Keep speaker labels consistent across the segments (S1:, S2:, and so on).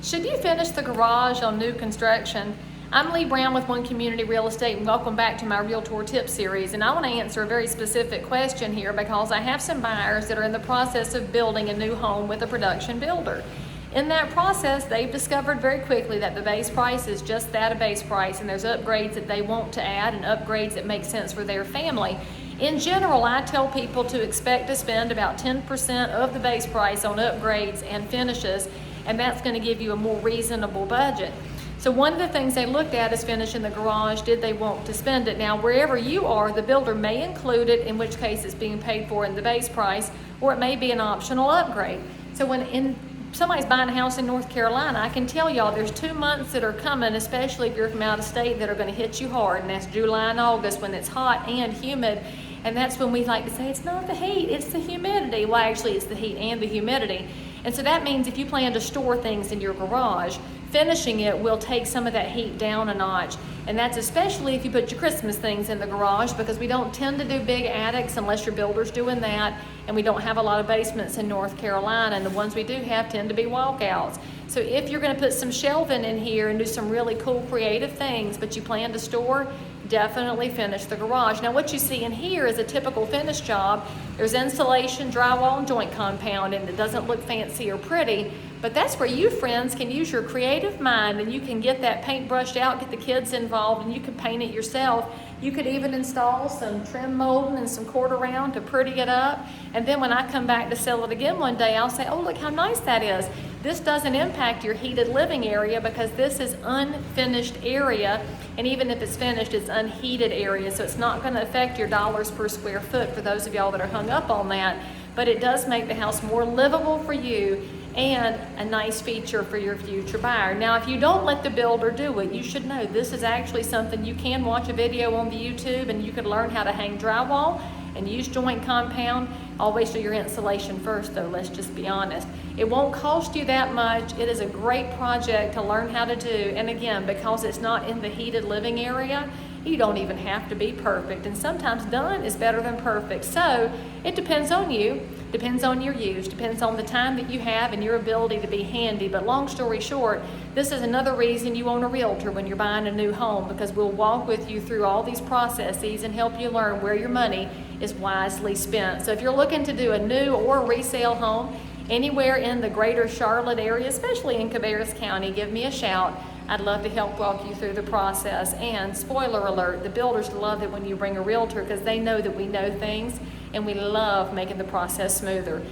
S1: Should you finish the garage on new construction? I'm Lee Brown with One Community Real Estate, and welcome back to my Realtor Tip Series. And I want to answer a very specific question here because I have some buyers that are in the process of building a new home with a production builder. In that process, they've discovered very quickly that the base price is just that, a base price, and there's upgrades that they want to add and upgrades that make sense for their family. In general, I tell people to expect to spend about 10% of the base price on upgrades and finishes, and that's going to give you a more reasonable budget. So one of the things they looked at is finishing the garage. Did they want to spend it? Now, wherever you are, the builder may include it, in which case it's being paid for in the base price, or it may be an optional upgrade. So when somebody's buying a house in North Carolina, I can tell y'all there's 2 months that are coming, especially if you're from out of state, that are going to hit you hard, and that's July and August when it's hot and humid. And that's when we like to say it's not the heat, it's the humidity. Well, actually it's the heat and the humidity. And so that means if you plan to store things in your garage, finishing it will take some of that heat down a notch. And that's especially if you put your Christmas things in the garage, because we don't tend to do big attics unless your builder's doing that, and we don't have a lot of basements in North Carolina, and the ones we do have tend to be walkouts. So if you're going to put some shelving in here and do some really cool creative things, but you plan to store, definitely finish the garage. Now what you see in here is a typical finish job. There's insulation, drywall, and joint compound, and it doesn't look fancy or pretty, but that's where you friends can use your creative mind, and you can get that paint brushed out, get the kids involved, and you can paint it yourself. You could even install some trim molding and some quarter round to pretty it up, and then when I come back to sell it again one day, I'll say, oh, look how nice that is. This doesn't impact your heated living area because this is unfinished area, and even if it's finished, it's unheated area, so it's not going to affect your dollars per square foot for those of y'all that are hung up on that, but it does make the house more livable for you and a nice feature for your future buyer. Now, if you don't let the builder do it, you should know this is actually something you can watch a video on the YouTube, and you can learn how to hang drywall and use joint compound. Always do your insulation first though, let's just be honest. It won't cost you that much. It is a great project to learn how to do, and again, because it's not in the heated living area, you don't even have to be perfect, and sometimes done is better than perfect. So it depends on you, depends on your use, depends on the time that you have and your ability to be handy. But long story short, this is another reason you own a realtor when you're buying a new home, because we'll walk with you through all these processes and help you learn where your money is wisely spent. So if you're looking to do a new or resale home anywhere in the greater Charlotte area, especially in Cabarrus County, give me a shout. I'd love to help walk you through the process. And spoiler alert, the builders love it when you bring a realtor because they know that we know things, and we love making the process smoother.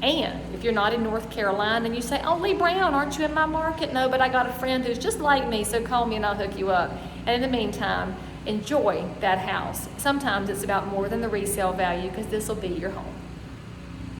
S1: And if you're not in North Carolina and you say, oh, Lee Brown, aren't you in my market? No, but I got a friend who's just like me, so call me and I'll hook you up. And in the meantime, enjoy that house. Sometimes it's about more than the resale value, because this will be your home.